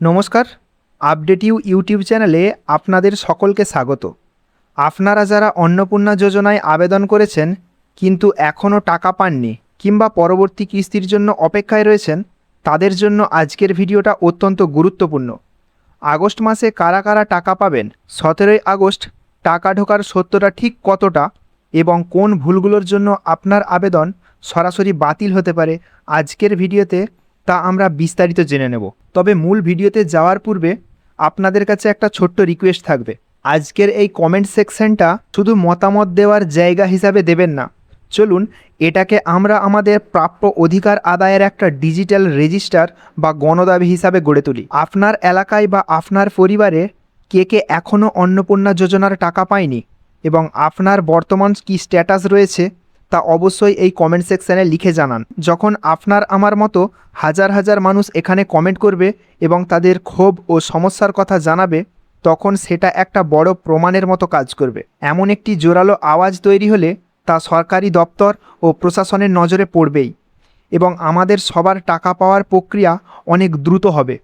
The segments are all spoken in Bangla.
নমস্কার। আপডেট ইউটিউব চ্যানেলে আপনাদের সকলকে স্বাগত। আপনারা যারা অন্নপূর্ণা যোজনায় আবেদন করেছেন কিন্তু এখনও টাকা পাননি কিংবা পরবর্তী কিস্তির জন্য অপেক্ষায় রয়েছেন, তাদের জন্য আজকের ভিডিওটা অত্যন্ত গুরুত্বপূর্ণ। আগস্ট মাসে কারা কারা টাকা পাবেন, 17ই আগস্ট টাকা ঢোকার সত্যটা ঠিক কতটা এবং কোন ভুলগুলোর জন্য আপনার আবেদন সরাসরি বাতিল হতে পারে, আজকের ভিডিওতে তা আমরা বিস্তারিত জেনে নেব। তবে মূল ভিডিওতে যাওয়ার পূর্বে আপনাদের কাছে একটা ছোট্ট রিকোয়েস্ট থাকবে। আজকের এই কমেন্ট সেকশনটা শুধু মতামত দেওয়ার জায়গা হিসাবে দেবেন না, চলুন এটাকে আমরা আমাদের প্রাপ্য অধিকার আদায়ের একটা ডিজিটাল রেজিস্টার বা গণদাবি হিসাবে গড়ে তুলি। আপনার এলাকায় বা আপনার পরিবারে কে কে এখনও অন্নপূর্ণা যোজনার টাকা পায়নি এবং আপনার বর্তমান কী স্ট্যাটাস রয়েছে তা অবশ্যই এই কমেন্ট সেকশানে লিখে জানান। যখন আপনার আমার মতো হাজার হাজার মানুষ এখানে কমেন্ট করবে এবং তাদের ক্ষোভ ও সমস্যার কথা জানাবে, তখন সেটা একটা বড় প্রমাণের মতো কাজ করবে। এমন একটি জোরালো আওয়াজ তৈরি হলে তা সরকারি দপ্তর ও প্রশাসনের নজরে পড়বেই এবং আমাদের সবার টাকা পাওয়ার প্রক্রিয়া অনেক দ্রুত হবে।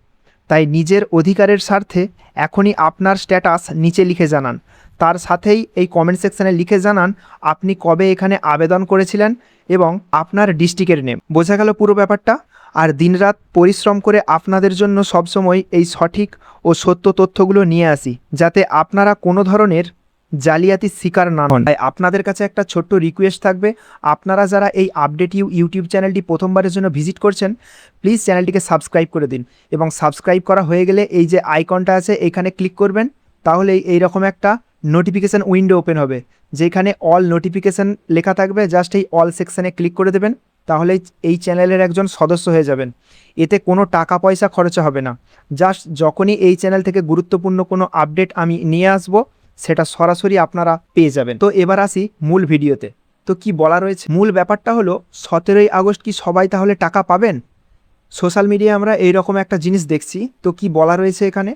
তাই নিজের অধিকারের স্বার্থে এখনই আপনার স্ট্যাটাস নিচে লিখে জানান। তার সাথেই এই কমেন্ট সেকশানে লিখে জানান আপনি কবে এখানে আবেদন করেছিলেন এবং আপনার ডিস্ট্রিক্টের নেম। বোঝা গেল পুরো ব্যাপারটা? আর দিনরাত পরিশ্রম করে আপনাদের জন্য সবসময় এই সঠিক ও সত্য তথ্যগুলো নিয়ে আসি, যাতে আপনারা কোনো ধরনের জালিয়াতির শিকার না হন। তাই আপনাদের কাছে একটা ছোট্ট রিকোয়েস্ট থাকবে, আপনারা যারা এই আপডেট ইউটিউব চ্যানেলটি প্রথমবারের জন্য ভিজিট করছেন, প্লিজ চ্যানেলটিকে সাবস্ক্রাইব করে দিন এবং সাবস্ক্রাইব করা হয়ে গেলে এই যে আইকনটা আছে এখানে ক্লিক করবেন, তাহলে এইরকম একটা নোটিফিকেশান উইন্ডো ওপেন হবে যেখানে অল নোটিফিকেশান লেখা থাকবে। জাস্ট এই অল সেকশানে ক্লিক করে দেবেন, তাহলে এই চ্যানেলের একজন সদস্য হয়ে যাবেন। এতে কোনো টাকা পয়সা খরচা হবে না। জাস্ট যখনই এই চ্যানেল থেকে গুরুত্বপূর্ণ কোনো আপডেট আমি নিয়ে আসব, সেটা সরাসরি আপনারা পেয়ে যাবেন। তো এবার আসি মূল ভিডিওতে। তো কি বলা রয়েছে? মূল ব্যাপারটা হলো 17ই আগস্ট কি সবাই তাহলে টাকা পাবেন? সোশ্যাল মিডিয়ায় আমরা এইরকম একটা জিনিস দেখছি। তো কি বলা রয়েছে এখানে?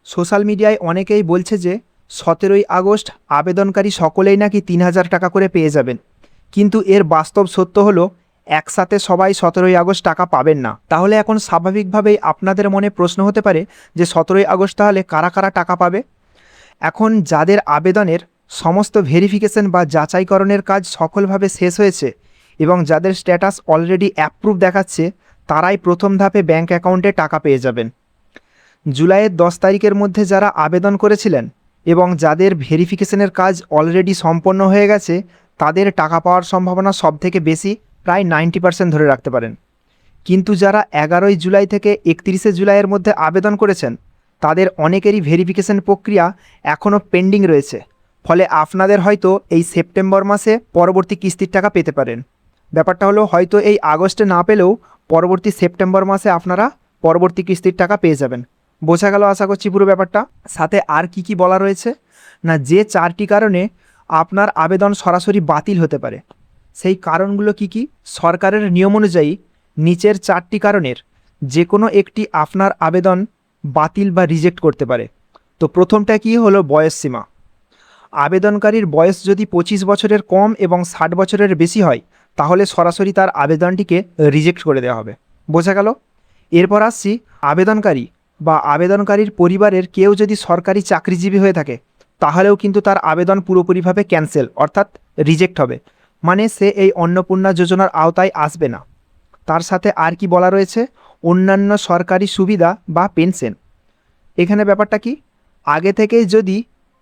সোশ্যাল মিডিয়ায় অনেকেই বলছে যে 17ই আগস্ট আবেদনকারী সকলেই নাকি 3000 টাকা করে পেয়ে যাবেন, কিন্তু এর বাস্তব সত্য হলো একসাথে সবাই 17ই আগস্ট টাকা পাবেন না। তাহলে এখন স্বাভাবিকভাবেই আপনাদের মনে প্রশ্ন হতে পারে যে 17ই আগস্ট তাহলে কারা কারা টাকা পাবে? এখন যাদের আবেদনের সমস্ত ভেরিফিকেশন বা যাচাইকরণের কাজ সফলভাবে শেষ হয়েছে এবং যাদের স্ট্যাটাস অলরেডি অ্যাপ্রুভ দেখাচ্ছে, তারাই প্রথম ধাপে ব্যাঙ্ক অ্যাকাউন্টে টাকা পেয়ে যাবেন। জুলাইয়ের 10 তারিখের মধ্যে যারা আবেদন করেছিলেন এবং যাদের ভেরিফিকেশনের কাজ অলরেডি সম্পন্ন হয়ে গেছে, তাদের টাকা পাওয়ার সম্ভাবনা সবথেকে বেশি, প্রায় 90% ধরে রাখতে পারেন। কিন্তু যারা 11ই জুলাই থেকে 31শে জুলাইয়ের মধ্যে আবেদন করেছেন, তাদের অনেকেরই ভেরিফিকেশন প্রক্রিয়া এখনও পেন্ডিং রয়েছে। ফলে আপনাদের হয়তো এই সেপ্টেম্বর মাসে পরবর্তী কিস্তির টাকা পেতে পারেন। ব্যাপারটা হলো হয়তো এই আগস্টে না পেলেও পরবর্তী সেপ্টেম্বর মাসে আপনারা পরবর্তী কিস্তির টাকা পেয়ে যাবেন। বোঝা গেল আশা করছি পুরো ব্যাপারটা? সাথে আর কি কি বলা রয়েছে না, যে 4টি কারণে আপনার আবেদন সরাসরি বাতিল হতে পারে, সেই কারণগুলো কি কি? সরকারের নিয়ম অনুযায়ী নিচের 4টি কারণের যে কোনো একটি আপনার আবেদন বাতিল বা রিজেক্ট করতে পারে। তো প্রথমটা কি হলো? বয়স সীমা। আবেদনকারীর বয়স যদি 25 বছরের কম এবং 60 বছরের বেশি হয়, তাহলে সরাসরি তার আবেদনটিকে রিজেক্ট করে দেওয়া হবে। বোঝা গেল? এরপর আসছি, আবেদনকারী বা আবেদনকারীর পরিবারের কেউ যদি সরকারি চাকরিজীবী হয়ে থাকে, তাহলেও কিন্তু তার আবেদন পুরোপুরিভাবে ক্যান্সেল অর্থাৎ রিজেক্ট হবে, মানে সে এই অন্নপূর্ণা যোজনার আওতায় আসবে না। তার সাথে আর কি বলা রয়েছে? অন্যান্য সরকারি সুবিধা বা পেনশন। এখানে ব্যাপারটা কি? আগে থেকেই যদি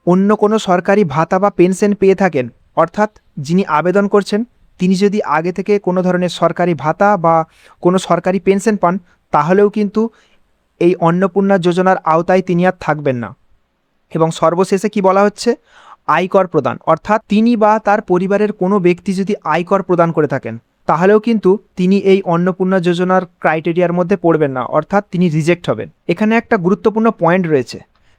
অন্য কোনো সরকারি ভাতা বা পেনশন পেয়ে থাকেন, অর্থাৎ যিনি আবেদন করছেন তিনি যদি আগে থেকে কোনো ধরনের সরকারি ভাতা বা কোনো সরকারি পেনশন পান, তাহলেও কিন্তু এই অন্নপূর্ণা যোজনার আওতায় তিনি আর থাকবেন না। এবং সর্বশেষে কি বলা হচ্ছে? আয়কর প্রদান, অর্থাৎ তিনি বা তার পরিবারের কোনো ব্যক্তি যদি আয়কর প্রদান করে থাকেন, তাহলেও কিন্তু তিনি এই অন্নপূর্ণা যোজনার ক্রাইটেরিয়ার মধ্যে পড়বেন না, অর্থাৎ তিনি রিজেক্ট হবেন। এখানে একটা গুরুত্বপূর্ণ পয়েন্ট রয়েছে,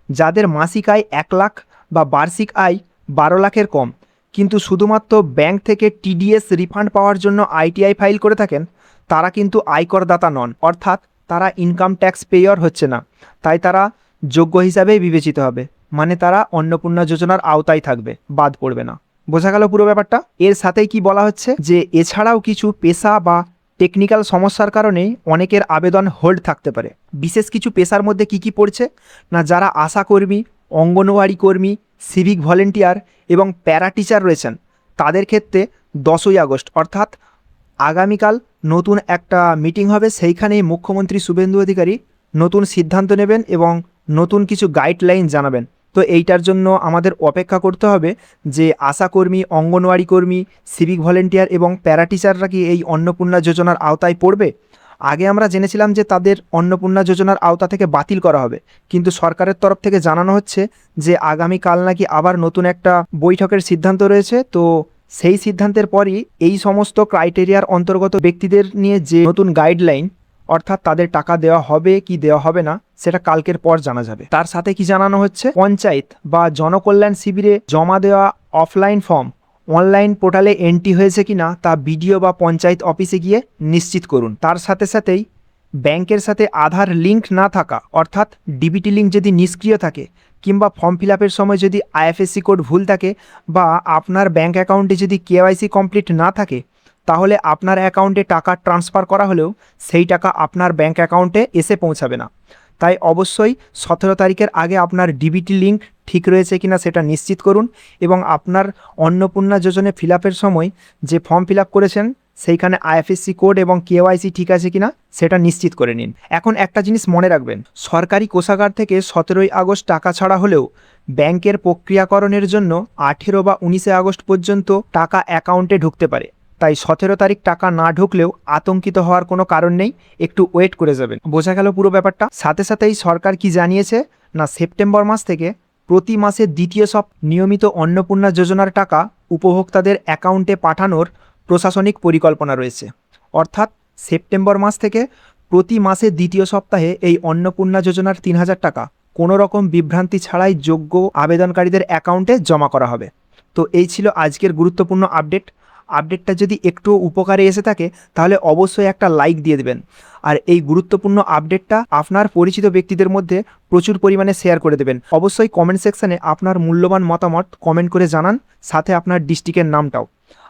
যাদের মাসিক আয় 1 লাখ বা বার্ষিক আয় 12 লাখের কম, কিন্তু শুধুমাত্র ব্যাংক থেকে টিডিএস রিফান্ড পাওয়ার জন্য আইটিআই ফাইল করে থাকেন, তারা কিন্তু আয়করদাতা নন, অর্থাৎ তারা ইনকাম ট্যাক্স পেয়ার হচ্ছে না। তাই তারা যোগ্য হিসাবেই বিবেচিত হবে, মানে তারা অন্নপূর্ণা যোজনার আওতায় থাকবে, বাদ পড়বে না। বোঝা গেল পুরো ব্যাপারটা? এর সাথেই কি বলা হচ্ছে যে এছাড়াও কিছু পেশা বা টেকনিক্যাল সমস্যার কারণে অনেকের আবেদন হোল্ড থাকতে পারে। বিশেষ কিছু পেশার মধ্যে কি পড়ছে না, যারা আশাকর্মী, অঙ্গনওয়াড়ি কর্মী, সিভিক ভলেন্টিয়ার এবং প্যারা টিচার রয়েছেন তাদের ক্ষেত্রে 10ই আগস্ট অর্থাৎ আগামীকাল নতুন একটা মিটিং হবে। সেইখানেই মুখ্যমন্ত্রী শুভেন্দু অধিকারী নতুন সিদ্ধান্ত নেবেন এবং নতুন কিছু গাইডলাইন জানাবেন। তো এইটার জন্য আমাদের অপেক্ষা করতে হবে যে আশাকর্মী, অঙ্গনওয়াড়ি কর্মী, সিভিক ভলেন্টিয়ার এবং প্যারা টিচাররা কি এই অন্নপূর্ণা যোজনার আওতায় পড়বে। আগে আমরা জেনেছিলাম যে তাদের অন্নপূর্ণা যোজনার আওতা থেকে বাতিল করা হবে, কিন্তু সরকারের তরফ থেকে জানানো হচ্ছে যে আগামীকাল নাকি আবার নতুন একটা বৈঠকের সিদ্ধান্ত রয়েছে। তো সেই সিদ্ধান্তের পরই এই সমস্ত ক্রাইটেরিয়ার অন্তর্গত ব্যক্তিদের নিয়ে যে নতুন গাইডলাইন, অর্থাৎ তাদের টাকা দেওয়া হবে কি দেওয়া হবে না সেটা কালকের পর জানা যাবে। তার সাথে কি জানানো হচ্ছে, পঞ্চায়েত বা জনকল্যাণ শিবিরে জমা দেওয়া অফলাইন ফর্ম অনলাইন পোর্টালে এন্ট্রি হয়েছে কিনা তা বিডিও বা পঞ্চায়েত অফিসে গিয়ে নিশ্চিত করুন। তার সাথে সাথেই ব্যাংকের সাথে আধার লিঙ্ক না থাকা, অর্থাৎ ডিবিটি লিঙ্ক যদি নিষ্ক্রিয় থাকে কিংবা ফর্ম ফিল আপের সময় যদি আইএফএসসি কোড ভুল থাকে বা আপনার ব্যাংক অ্যাকাউন্টে যদি কেওয়াইসি কমপ্লিট না থাকে, তাহলে আপনার অ্যাকাউন্টে টাকা ট্রান্সফার করা হলেও সেই টাকা আপনার ব্যাংক অ্যাকাউন্টে এসে পৌঁছাবে না। তাই অবশ্যই 17 তারিখের আগে আপনার ডিবিটি লিঙ্ক ঠিক রয়েছে কিনা সেটা নিশ্চিত করুন এবং আপনার অন্নপূর্ণা যোজনা ফিল আপের সময় যে ফর্ম ফিল আপ করেছেন সেইখানে আইএফএসসি কোড এবং কেওয়াইসি ঠিক আছে কিনা সেটা নিশ্চিত করে নিন। এখন একটা জিনিস মনে রাখবেন, সরকারি কোষাগার থেকে 17ই আগস্ট টাকা ছাড়া হলেও ব্যাংকের প্রক্রিয়াকরণের জন্য 18 বা 19 আগস্ট পর্যন্ত টাকা অ্যাকাউন্টে ঢুকতে পারে। তাই 17 তারিখ টাকা না ঢুকলেও আতঙ্কিত হওয়ার কোনো কারণ নেই, একটু ওয়েট করে যাবেন। বোঝা গেল পুরো ব্যাপারটা। সাথে সাথেই সরকার কি জানিয়েছে না, সেপ্টেম্বর মাস থেকে প্রতি মাসের দ্বিতীয় নিয়মিত অন্নপূর্ণা যোজনার টাকা উপভোক্তাদের অ্যাকাউন্টে পাঠানোর প্রশাসনিক পরিকল্পনা রয়েছে। অর্থাৎ সেপ্টেম্বর মাস থেকে প্রতি মাসের দ্বিতীয় সপ্তাহে এই অন্নপূর্ণা যোজনার 3000 টাকা কোনো রকম বিভ্রান্তি ছাড়াই যোগ্য আবেদনকারীদের অ্যাকাউন্টে জমা করা হবে। তো এই ছিল আজকের গুরুত্বপূর্ণ আপডেটটা যদি একটু উপকারে এসে থাকে তাহলে অবশ্যই একটা লাইক দিয়ে দেবেন। আর এই গুরুত্বপূর্ণ আপডেটটা আপনার পরিচিত ব্যক্তিদের মধ্যে প্রচুর পরিমাণে শেয়ার করে দেবেন। অবশ্যই কমেন্ট সেকশানে আপনার মূল্যবান মতামত কমেন্ট করে জানান, সাথে আপনার ডিস্ট্রিক্টের নামটাও।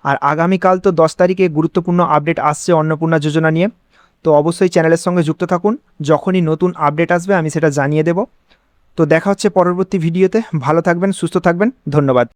আর আগামীকাল তো 10 তারিখে গুরুত্বপূর্ণ আপডেট আসছে অন্নপূর্ণা যোজনা নিয়ে। তো অবশ্যই চ্যানেলের সঙ্গে যুক্ত থাকুন, যখনই নতুন আপডেট আসবে আমি সেটা জানিয়ে দেব। তো দেখা হচ্ছে পরবর্তী ভিডিওতে। ভালো থাকবেন, সুস্থ থাকবেন, ধন্যবাদ।